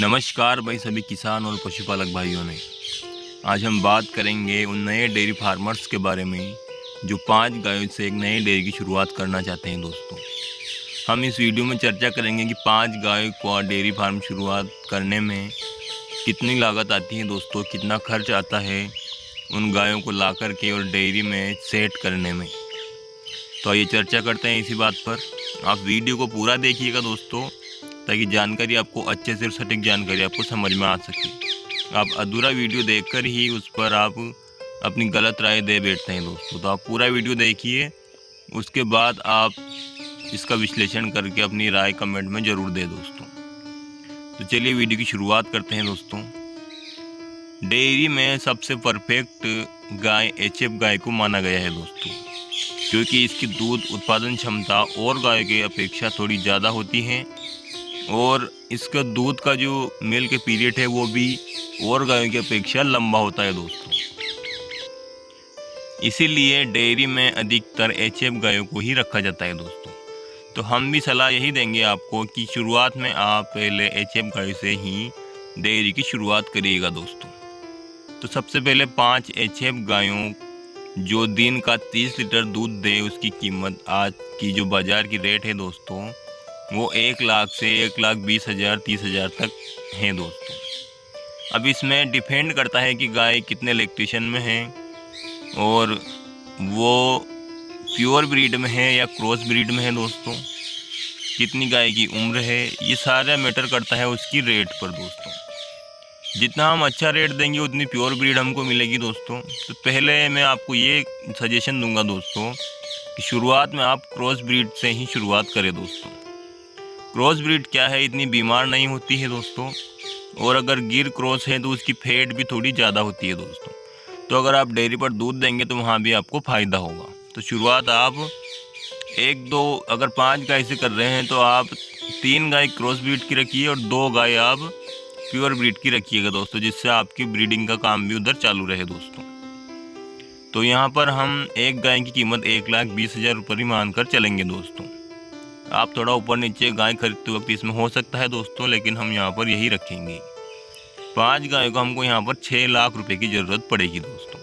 नमस्कार भाई सभी किसान और पशुपालक भाइयों ने। आज हम बात करेंगे उन नए डेयरी फार्मर्स के बारे में जो 5 गायों से एक नए डेयरी की शुरुआत करना चाहते हैं। दोस्तों, हम इस वीडियो में चर्चा करेंगे कि 5 गायों को डेयरी फार्म शुरुआत करने में कितनी लागत आती है। दोस्तों, कितना खर्च आता है उन गायों को ला कर के और डेयरी में सेट करने में। तो आइए चर्चा करते हैं इसी बात पर। आप वीडियो को पूरा देखिएगा दोस्तों, ताकि जानकारी आपको अच्छे से सटीक जानकारी आपको समझ में आ सके। आप अधूरा वीडियो देखकर ही उस पर आप अपनी गलत राय दे बैठते हैं दोस्तों। तो आप पूरा वीडियो देखिए, उसके बाद आप इसका विश्लेषण करके अपनी राय कमेंट में ज़रूर दें दोस्तों। तो चलिए वीडियो की शुरुआत करते हैं दोस्तों। डेयरी में सबसे परफेक्ट गाय एचएफ गाय को माना गया है दोस्तों, क्योंकि इसकी दूध उत्पादन क्षमता और गाय की अपेक्षा थोड़ी ज़्यादा होती है और इसका दूध का जो मिल्क पीरियड है वो भी और गायों की अपेक्षा लंबा होता है दोस्तों। इसीलिए डेयरी में अधिकतर एचएफ गायों को ही रखा जाता है दोस्तों। तो हम भी सलाह यही देंगे आपको कि शुरुआत में आप पहले एचएफ गायों से ही डेयरी की शुरुआत करिएगा दोस्तों। तो सबसे पहले 5 एचएफ गायों जो दिन का 30 लीटर दूध दे, उसकी कीमत आज की जो बाज़ार की रेट है दोस्तों वो 1 लाख से 1,20,000 30,000 तक हैं दोस्तों। अब इसमें डिपेंड करता है कि गाय कितने लैक्टेशन में है और वो प्योर ब्रीड में है या क्रॉस ब्रीड में है दोस्तों, कितनी गाय की उम्र है, ये सारा मैटर करता है उसकी रेट पर दोस्तों। जितना हम अच्छा रेट देंगे उतनी प्योर ब्रीड हमको मिलेगी दोस्तों। तो पहले मैं आपको ये सजेशन दूंगा दोस्तों कि शुरुआत में आप क्रॉस ब्रीड से ही शुरुआत करें दोस्तों। क्रॉस ब्रीड क्या है, इतनी बीमार नहीं होती है दोस्तों, और अगर गिर क्रॉस है तो उसकी फैट भी थोड़ी ज़्यादा होती है दोस्तों। तो अगर आप डेयरी पर दूध देंगे तो वहाँ भी आपको फ़ायदा होगा। तो शुरुआत आप 1-2 अगर 5 गाय से कर रहे हैं तो आप 3 गाय क्रॉस ब्रीड की रखिए और 2 गाय आप प्योर ब्रीड की रखिएगा दोस्तों, जिससे आपकी ब्रीडिंग का काम भी उधर चालू रहे दोस्तों। तो यहाँ पर हम एक गाय की कीमत 1,20,000 रुपये ही मानकर चलेंगे दोस्तों। आप थोड़ा ऊपर नीचे गाय खरीदते वक्त इसमें हो सकता है दोस्तों, लेकिन हम यहाँ पर यही रखेंगे। 5 गायों को हमको यहाँ पर 6 लाख रुपए की ज़रूरत पड़ेगी दोस्तों।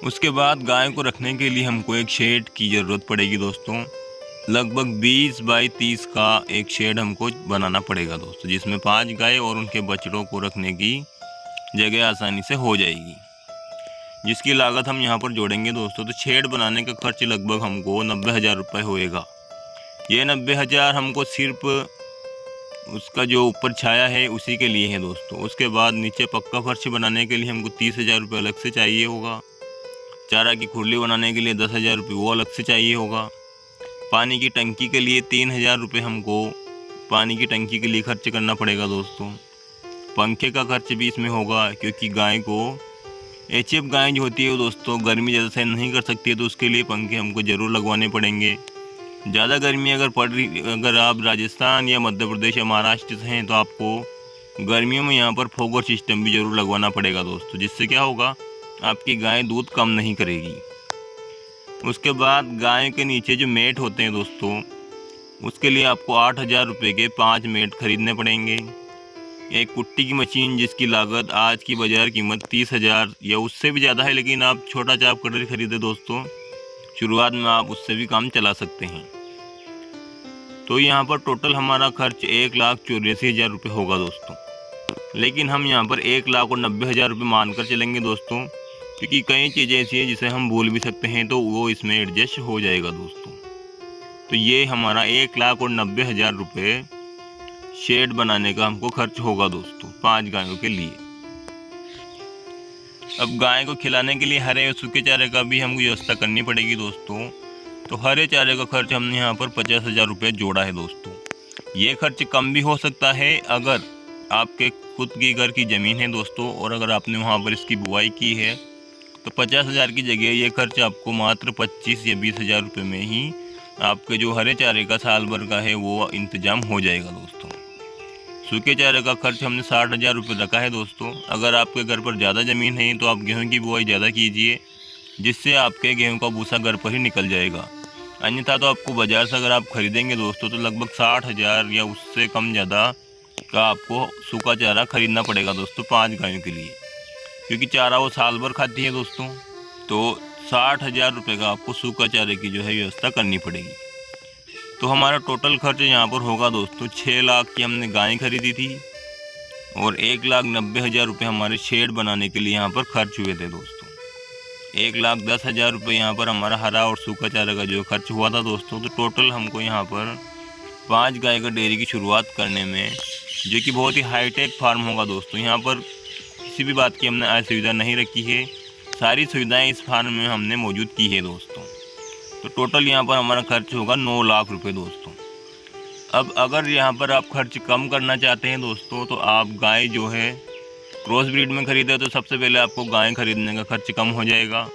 उसके बाद गाय को रखने के लिए हमको एक शेड की ज़रूरत पड़ेगी दोस्तों। लगभग 20 बाई 30 का एक शेड हमको बनाना पड़ेगा दोस्तों, जिसमें 5 गाय और उनके बछड़ों को रखने की जगह आसानी से हो जाएगी, जिसकी लागत हम यहाँ पर जोड़ेंगे दोस्तों। तो शेड बनाने का खर्च लगभग हमको 90,000 रुपये होएगा। ये 90,000 हमको सिर्फ उसका जो ऊपर छाया है उसी के लिए है दोस्तों। उसके बाद नीचे पक्का फर्श बनाने के लिए हमको 30,000 रुपये अलग से चाहिए होगा। चारा की खुरली बनाने के लिए 10,000 रुपये वो अलग से चाहिए होगा। पानी की टंकी के लिए 3,000 रुपये हमको पानी की टंकी के लिए खर्च करना पड़ेगा दोस्तों। पंखे का खर्च भी इसमें होगा, क्योंकि गाय को एचएफ गाय जो होती है वो दोस्तों गर्मी ज़्यादा सहन नहीं कर सकती है, तो उसके लिए पंखे हमको ज़रूर लगवाने पड़ेंगे। ज़्यादा गर्मी अगर पड़ रही, अगर आप राजस्थान या मध्य प्रदेश या महाराष्ट्र से हैं तो आपको गर्मियों में यहाँ पर फोगर सिस्टम भी ज़रूर लगवाना पड़ेगा दोस्तों, जिससे क्या होगा आपकी गाय दूध कम नहीं करेगी। उसके बाद गाय के नीचे जो मेट होते हैं दोस्तों, उसके लिए आपको 8,000 रुपये के 5 मेट खरीदने पड़ेंगे। एक कुट्टी की मशीन जिसकी लागत आज की बाज़ार कीमत 30,000 या उससे भी ज़्यादा है, लेकिन आप छोटा चाप कटर खरीदे दोस्तों, शुरुआत में आप उससे भी काम चला सकते हैं। तो यहाँ पर टोटल हमारा खर्च 1,84,000 रुपये होगा दोस्तों, लेकिन हम यहाँ पर 1,90,000 रुपये मानकर चलेंगे दोस्तों, क्योंकि कई चीज़ें ऐसी हैं जिसे हम भूल भी सकते हैं, तो वो इसमें एडजस्ट हो जाएगा दोस्तों। तो ये हमारा 1,90,000 रुपये शेड बनाने का हमको खर्च होगा दोस्तों 5 गायों के लिए। अब गाय को खिलाने के लिए हरे और सूखे चारे का भी हमको व्यवस्था करनी पड़ेगी दोस्तों। तो हरे चारे का खर्च हमने यहाँ पर 50,000 रुपये जोड़ा है दोस्तों। ये खर्च कम भी हो सकता है अगर आपके खुद की घर की ज़मीन है दोस्तों, और अगर आपने वहाँ पर इसकी बुआई की है तो 50,000 की जगह ये खर्च आपको मात्र 25 या 20,000 रुपये में ही आपके जो हरे चारे का साल भर का है वो इंतज़ाम हो जाएगा दोस्तों। सूखे चारे का खर्च हमने 60,000 रुपये रखा है दोस्तों। अगर आपके घर पर ज़्यादा ज़मीन है तो आप गेहूं की बुआई ज़्यादा कीजिए, जिससे आपके गेहूं का भूसा घर पर ही निकल जाएगा। अन्यथा तो आपको बाज़ार से अगर आप ख़रीदेंगे दोस्तों तो लगभग 60,000 या उससे कम ज़्यादा का आपको सूखा चारा खरीदना पड़ेगा दोस्तों 5 गायों के लिए, क्योंकि चारा वो साल भर खाती है दोस्तों। तो 60,000 रुपये का आपको सूखा चारे की जो है व्यवस्था करनी पड़ेगी। तो हमारा टोटल खर्च यहाँ पर होगा दोस्तों 6 लाख की हमने गाय खरीदी थी और 1,90,000 रुपये हमारे शेड बनाने के लिए यहाँ पर खर्च हुए थे दोस्तों। 1,10,000 रुपये यहाँ पर हमारा हरा और सूखा चारा का जो खर्च हुआ था दोस्तों। तो टोटल हमको यहाँ पर 5 गाय का डेयरी की शुरुआत करने में, जो कि बहुत ही हाईटेक फार्म होगा दोस्तों, यहाँ पर किसी भी बात की हमने असुविधा नहीं रखी है, सारी सुविधाएं इस फार्म में हमने मौजूद की है दोस्तों। तो टोटल यहाँ पर हमारा खर्च होगा 9 लाख रुपये दोस्तों। अब अगर यहाँ पर आप खर्च कम करना चाहते हैं दोस्तों, तो आप गाय जो है क्रॉस ब्रीड में ख़रीदे तो सबसे पहले आपको गाय खरीदने का खर्च कम हो जाएगा।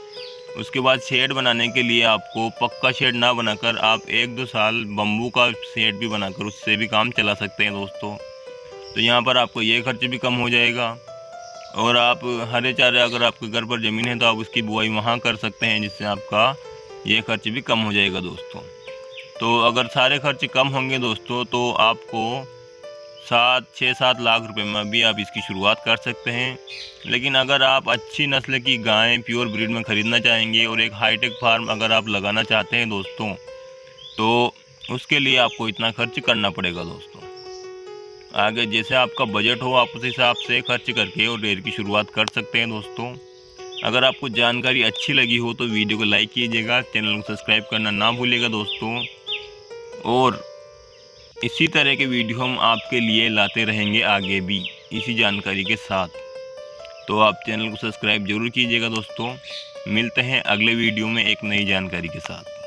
उसके बाद शेड बनाने के लिए आपको पक्का शेड ना बनाकर आप 1-2 साल बम्बू का शेड भी बनाकर उससे भी काम चला सकते हैं दोस्तों। तो यहाँ पर आपको ये खर्च भी कम हो जाएगा। और आप हरे चारे, अगर आपके घर पर ज़मीन है तो आप उसकी बुआई वहाँ कर सकते हैं, जिससे आपका ये खर्च भी कम हो जाएगा दोस्तों। तो अगर सारे खर्च कम होंगे दोस्तों, तो आपको 6-7 लाख रुपए में भी आप इसकी शुरुआत कर सकते हैं। लेकिन अगर आप अच्छी नस्ल की गाय प्योर ब्रीड में ख़रीदना चाहेंगे और एक हाईटेक फार्म अगर आप लगाना चाहते हैं दोस्तों, तो उसके लिए आपको इतना खर्च करना पड़ेगा दोस्तों। आगे जैसे आपका बजट हो, आप उस हिसाब से खर्च करके और डेयरी की शुरुआत कर सकते हैं दोस्तों। अगर आपको जानकारी अच्छी लगी हो तो वीडियो को लाइक कीजिएगा, चैनल को सब्सक्राइब करना ना भूलिएगा दोस्तों। और इसी तरह के वीडियो हम आपके लिए लाते रहेंगे आगे भी इसी जानकारी के साथ। तो आप चैनल को सब्सक्राइब जरूर कीजिएगा दोस्तों। मिलते हैं अगले वीडियो में एक नई जानकारी के साथ।